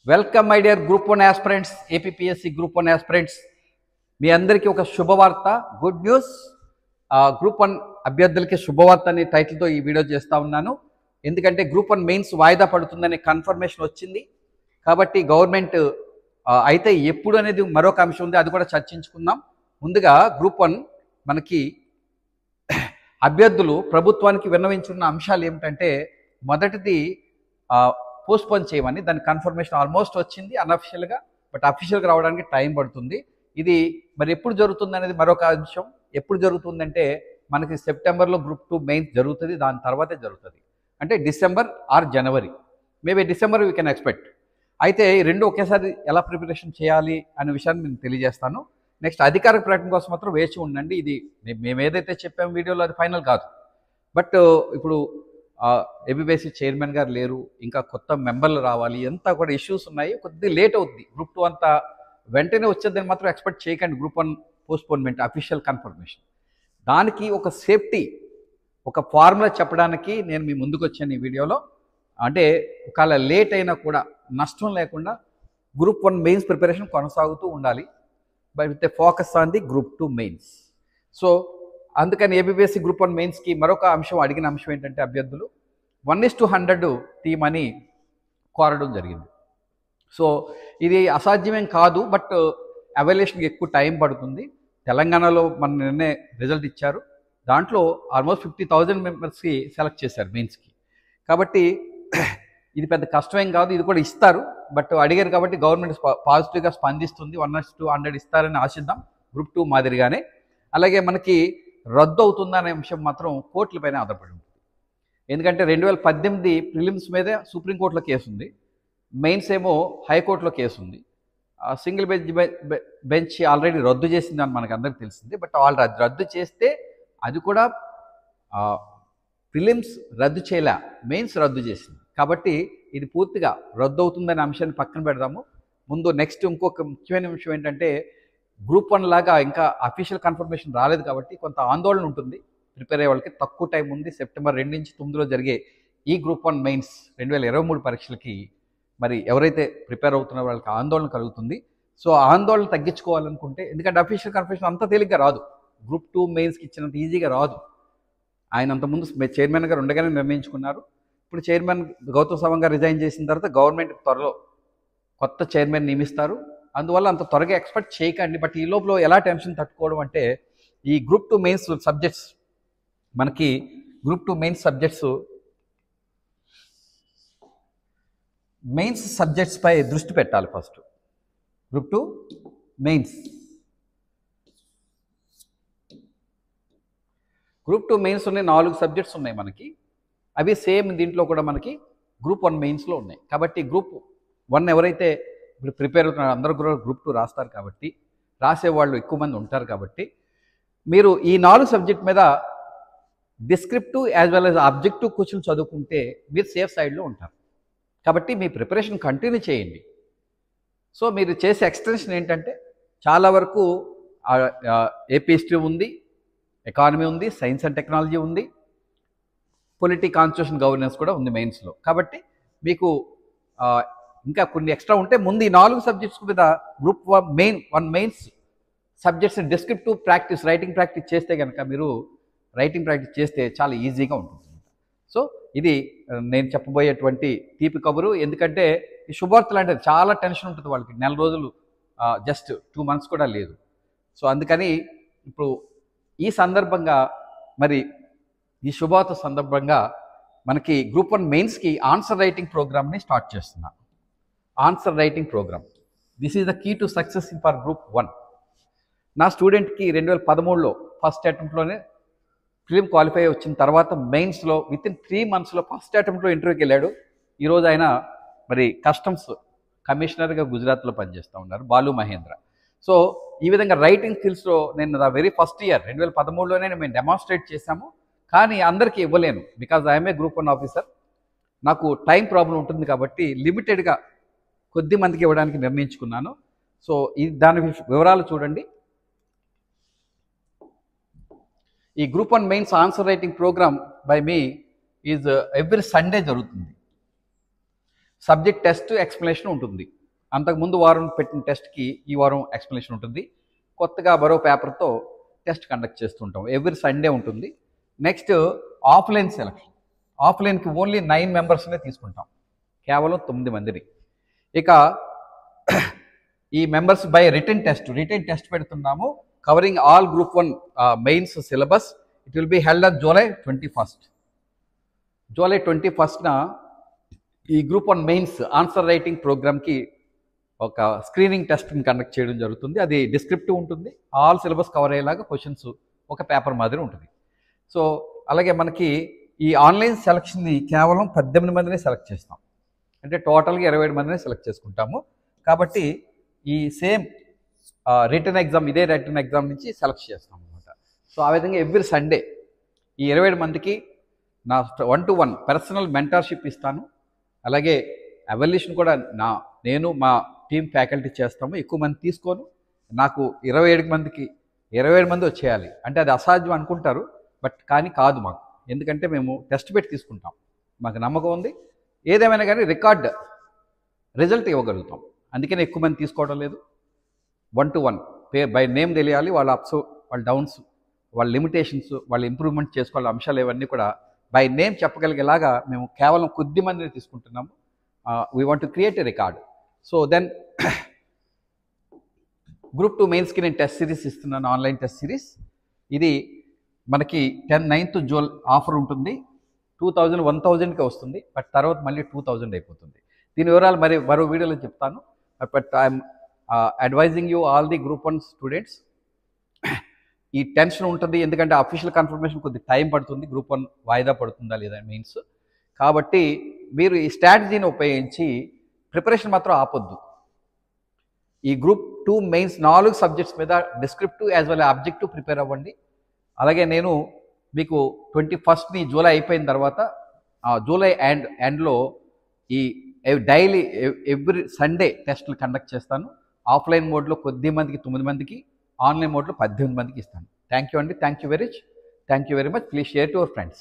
Welcome my dear group 1 aspirants, APPSC group 1 aspirants. మీ అందరికీ ఒక శుభవార్త, గుడ్ న్యూస్. గ్రూప్ 1 అభ్యర్థులకి శుభవార్త అనే టైటిల్తో ఈ వీడియో చేస్తూ ఉన్నాను. ఎందుకంటే గ్రూప్ 1 మెయిన్స్ వాయిదా పడుతుందనే కన్ఫర్మేషన్ వచ్చింది. కాబట్టి గవర్నమెంట్ అయితే ఎప్పుడు అనేది మరొక అంశం ఉంది, అది కూడా చర్చించుకుందాం. ముందుగా గ్రూప్ 1 మనకి అభ్యర్థులు ప్రభుత్వానికి విన్నవించున్న అంశాలు ఏమిటంటే, మొదటిది పోస్ట్పోన్ చేయమని. దాని కన్ఫర్మేషన్ ఆల్మోస్ట్ వచ్చింది అన్అఫిషియల్గా, బట్ అఫీషియల్గా రావడానికి టైం పడుతుంది. ఇది మరి ఎప్పుడు జరుగుతుంది అనేది మరొక అంశం. ఎప్పుడు జరుగుతుందంటే మనకి సెప్టెంబర్లో గ్రూప్ 2 మెయిన్స్ జరుగుతుంది, దాని తర్వాతే జరుగుతుంది. అంటే December or January, maybe December we can expect. అయితే ఈ రెండు ఒకేసారి ఎలా ప్రిపరేషన్ చేయాలి అనే విషయాన్ని నేను తెలియజేస్తాను. నెక్స్ట్ అధికారిక ప్రకటన కోసం మాత్రం వేచి ఉండండి. ఇది మేము ఏదైతే చెప్పాము వీడియోలో అది ఫైనల్ కాదు. బట్ ఇప్పుడు ఏబీపీఎస్సీ చైర్మన్ గారు లేరు, ఇంకా కొత్త మెంబర్లు రావాలి, అంతా కూడా ఇష్యూస్ ఉన్నాయి, కొద్దిగా లేట్ అవుద్ది. గ్రూప్ 2 అంతా వెంటనే వచ్చేదని మాత్రం ఎక్స్పెక్ట్ చేయకండి. గ్రూప్ 1 పోస్ట్పోన్మెంట్ అఫీషియల్ కన్ఫర్మేషన్, దానికి ఒక సేఫ్టీ, ఒక ఫార్ములా చెప్పడానికి నేను మీ ముందుకు వచ్చాను ఈ వీడియోలో. అంటే ఒకవేళ లేట్ అయినా కూడా నష్టం లేకుండా గ్రూప్ 1 మెయిన్స్ ప్రిపరేషన్ కొనసాగుతూ ఉండాలి, but with a focus on the group 2 mains. So అందుకని ఏబీపీఎస్సీ గ్రూప్ 1 మెయిన్స్కి మరొక అంశం, అడిగిన అంశం ఏంటంటే అభ్యర్థులు 1:100 టీమ్ అని కోరడం జరిగింది. సో ఇది అసాధ్యమేం కాదు, బట్ అవాల్యుయేషన్కి ఎక్కువ టైం పడుతుంది. తెలంగాణలో మన నిన్నే రిజల్ట్ ఇచ్చారు, దాంట్లో ఆల్మోస్ట్ 50,000 మెంబర్స్కి సెలెక్ట్ చేశారు మెయిన్స్కి. కాబట్టి ఇది పెద్ద కష్టమేం కాదు, ఇది కూడా ఇస్తారు. బట్ అడిగారు కాబట్టి గవర్నమెంట్ పాజిటివ్గా స్పందిస్తుంది. 1:100 ఇస్తారని ఆశిద్దాం, గ్రూప్ 2 మాదిరిగానే. అలాగే మనకి రద్దు అవుతుందనే అంశం మాత్రం కోర్టులపైన ఆధారపడి ఉంటుంది. ఎందుకంటే 2018 ప్రిలిమ్స్ మీదే సుప్రీంకోర్టులో కేసు ఉంది, మెయిన్స్ ఏమో హైకోర్టులో కేసు ఉంది. సింగిల్ బెంచ్ ఆల్రెడీ రద్దు చేసిందని మనకు అందరికీ తెలిసింది. బట్ వాళ్ళు రద్దు చేస్తే అది కూడా ప్రిలిమ్స్ రద్దు చేయలే, మెయిన్స్ రద్దు చేసింది. కాబట్టి ఇది పూర్తిగా రద్దు అవుతుందనే అంశాన్ని పక్కన పెడదాము. ముందు నెక్స్ట్ ఇంకొక ముఖ్యమైన విషయం ఏంటంటే, గ్రూప్ 1 లాగా ఇంకా అఫీషియల్ కన్ఫర్మేషన్ రాలేదు కాబట్టి కొంత ఆందోళన ఉంటుంది ప్రిపేర్ అయ్యే వాళ్ళకి. తక్కువ టైం ఉంది. సెప్టెంబర్ 2 నుంచి 9లో జరిగే ఈ గ్రూప్ 1 మెయిన్స్ 2023 పరీక్షలకి మరి ఎవరైతే ప్రిపేర్ అవుతున్న వాళ్ళకి ఆందోళన కలుగుతుంది. సో ఆందోళన తగ్గించుకోవాలనుకుంటే, ఎందుకంటే అఫీషియల్ కన్ఫర్మేషన్ అంత తేలిగ్గా రాదు, గ్రూప్ 2 మెయిన్స్కి ఇచ్చినంత ఈజీగా రాదు. ఆయన అంతకుముందు చైర్మన్ గారు ఉండగానే నిర్ణయించుకున్నారు. ఇప్పుడు చైర్మన్ గౌతమ్ సవాంగ్ గారు రిజైన్ చేసిన తర్వాత గవర్నమెంట్ త్వరలో కొత్త చైర్మన్ నియమిస్తారు. అందువల్ల అంత త్వరగా ఎక్స్పెక్ట్ చేయకండి. బట్ ఈ లోపల ఎలా టెన్షన్ తట్టుకోవడం అంటే, ఈ గ్రూప్ 2 మెయిన్స్ సబ్జెక్ట్స్, మనకి గ్రూప్ 2 మెయిన్స్ సబ్జెక్ట్స్ పై దృష్టి పెట్టాలి. First group 2 mains, group 2 mains ఉన్నాయి, 4 సబ్జెక్ట్స్ ఉన్నాయి మనకి. అవి సేమ్ దీంట్లో కూడా మనకి గ్రూప్ 1 మెయిన్స్లో ఉన్నాయి. కాబట్టి గ్రూప్ 1 ఎవరైతే ఇప్పుడు ప్రిపేర్ అవుతున్నారు అందరూ కూడా గ్రూప్ 2 రాస్తారు కాబట్టి, రాసేవాళ్ళు ఎక్కువ మంది ఉంటారు కాబట్టి, మీరు ఈ 4 సబ్జెక్ట్ మీద descriptive as well as objective question చదువుకుంటే మీరు సేఫ్ సైడ్లో ఉంటారు. కాబట్టి మీ ప్రిపరేషన్ కంటిన్యూ చేయండి. సో మీరు చేసే ఎక్స్టెన్షన్ ఏంటంటే, చాలా వరకు ఏపీ హిస్టరీ ఉంది, ఎకానమీ ఉంది, సైన్స్ అండ్ టెక్నాలజీ ఉంది, పొలిటీ, కాన్స్టిట్యూషన్, గవర్నెన్స్ కూడా ఉంది మెయిన్స్లో. కాబట్టి మీకు ఇంకా కొన్ని ఎక్స్ట్రా ఉంటే ముందు ఈ 4 సబ్జెక్ట్స్ మీద group 1 mains subjects descriptive practice, writing practice చేస్తే కనుక, మీరు రైటింగ్ ప్రాక్టీస్ చేస్తే చాలా ఈజీగా ఉంటుంది. సో ఇది నేను చెప్పబోయేటువంటి తీపి కబురు. ఎందుకంటే ఈ శుభవార్తలు అంటే చాలా టెన్షన్ ఉంటుంది వాళ్ళకి, నెల రోజులు, జస్ట్ 2 months కూడా లేదు. సో అందుకని ఇప్పుడు ఈ సందర్భంగా, మరి ఈ శుభవార్త సందర్భంగా మనకి గ్రూప్ 1 మెయిన్స్కి ఆన్సర్ రైటింగ్ ప్రోగ్రామ్ని స్టార్ట్ చేస్తున్నాను. Answer writing program, this is the key to success for group 1. నా స్టూడెంట్కి 2013లో ఫస్ట్ అటెంప్ట్లోనే ప్రిలిమ్ క్వాలిఫై వచ్చిన తర్వాత మెయిన్స్లో వితిన్ 3 monthsలో ఫస్ట్ అటెంప్ట్లో ఇంటర్వ్యూకి వెళ్ళాడు. ఈరోజు ఆయన మరి కస్టమ్స్ కమిషనర్గా గుజరాత్లో పనిచేస్తూ ఉన్నారు, బాలు మహేంద్ర. సో ఈ విధంగా రైటింగ్ స్కిల్స్లో నేను ద వెరీ ఫస్ట్ ఇయర్ 2013లోనే మేము డెమాన్స్ట్రేట్ చేశాము. కానీ అందరికీ ఇవ్వలేను, because I'm a group 1 officer. నాకు టైం ప్రాబ్లం ఉంటుంది కాబట్టి లిమిటెడ్గా కొద్ది మందికి ఇవ్వడానికి నిర్ణయించుకున్నాను. సో దాని వివరాలు చూడండి. ఈ group 1 mains answer writing program by me is every Sunday జరుగుతుంది. సబ్జెక్ట్ టెస్ట్ ఎక్స్ప్లెనేషన్ ఉంటుంది. అంతకుముందు వారం పెట్టిన టెస్ట్కి ఈ వారం ఎక్స్ప్లెనేషన్ ఉంటుంది. కొత్తగా మరో పేపర్తో టెస్ట్ కండక్ట్ చేస్తుంటాం. ఎవ్రీ సండే ఉంటుంది. Next offline selection. ఆఫ్లైన్కి ఓన్లీ 9 మెంబర్స్నే తీసుకుంటాం, కేవలం 9 మందిని. ఇక ఈ మెంబర్స్ బై రిటర్న్ టెస్ట్ పెడుతున్నాము, covering all group 1 mains syllabus. It will be held on July 21st. July 21st ఈ గ్రూప్ 1 మెయిన్స్ ఆన్సర్ రైటింగ్ ప్రోగ్రామ్కి ఒక స్క్రీనింగ్ టెస్ట్ని కండక్ట్ చేయడం జరుగుతుంది. అది డిస్క్రిప్టివ్ ఉంటుంది. ఆల్ సిలబస్ కవర్ అయ్యేలాగా క్వశ్చన్స్ ఒక పేపర్ మాదిరి ఉంటుంది. సో అలాగే మనకి ఈ ఆన్లైన్ సెలక్షన్ని కేవలం 18 మందిని సెలెక్ట్ చేస్తాం. అంటే టోటల్గా 27 మందిని సెలెక్ట్ చేసుకుంటాము. కాబట్టి ఈ సేమ్ రిటర్న్ ఎగ్జామ్, ఇదే రిటర్న్ ఎగ్జామ్ నుంచి సెలెక్ట్ చేస్తాం అనమాట. సో ఆ విధంగా ఎవ్రీ సండే ఈ 27 మందికి నా 1-to-1 పర్సనల్ మెంటర్షిప్ ఇస్తాను. అలాగే ఎవాల్యుయేషన్ కూడా నేను మా టీమ్ ఫ్యాకల్టీ చేస్తాము. ఎక్కువ మంది తీసుకోను. నాకు 27 మంది వచ్చేయాలి అంటే అది అసాధ్యం అనుకుంటారు, బట్ కానీ కాదు మాకు. ఎందుకంటే మేము టెస్ట్ పెట్టి తీసుకుంటాం, మాకు నమ్మకం ఉంది. ఏదేమైనా కానీ రిజల్ట్ ఇవ్వగలుగుతాం. అందుకని ఎక్కువ మంది తీసుకోవడం లేదు. 1-to-1 బై నేమ్ తెలియాలి, వాళ్ళ అప్స్, వాళ్ళ డౌన్స్, వాళ్ళ లిమిటేషన్స్, వాళ్ళ ఇంప్రూవ్మెంట్ చేసుకోవాలి అంశాలు ఇవన్నీ కూడా బై నేమ్ చెప్పగలిగేలాగా మేము కేవలం కొద్ది మందిని తీసుకుంటున్నాము. We want to create a record. So then group 2 మెయిన్స్కి నేను టెస్ట్ సిరీస్ ఇస్తున్నాను, ఆన్లైన్ టెస్ట్ సిరీస్. ఇది మనకి 9th July ఆఫర్ ఉంటుంది. 2000 1000కే వస్తుంది, బట్ తర్వాత మళ్ళీ 2000 అయిపోతుంది. దీని వివరాలు మరో వీడియోలో చెప్తాను. But I'm advising you all the group 1 students. ఈ టెన్షన్ ఉంటుంది, ఎందుకంటే అఫీషియల్ కన్ఫర్మేషన్ కొద్ది టైం పడుతుంది. గ్రూప్ 1 వాయిదా పడుతుందా లేదా మెయిన్స్. కాబట్టి మీరు ఈ స్ట్రాటజీని ఉపయోగించి ప్రిపరేషన్ మాత్రం ఆపొద్దు. ఈ గ్రూప్ 2 మెయిన్స్ 4 సబ్జెక్ట్స్ మీద descriptive as well objective prepare అవ్వండి. అలాగే నేను మీకు 21st జూలై అయిపోయిన తర్వాత జూలై ఎండ్లో ఈ డైలీ ఎవ్రీ సండే టెస్టులు కండక్ట్ చేస్తాను. ఆఫ్లైన్ మోడ్లో కొద్ది మందికి 9 మందికి, ఆన్లైన్ మోడ్లో 18 మందికి ఇస్తాను. థ్యాంక్ యూ అండి. Thank you very much. Please share to your friends.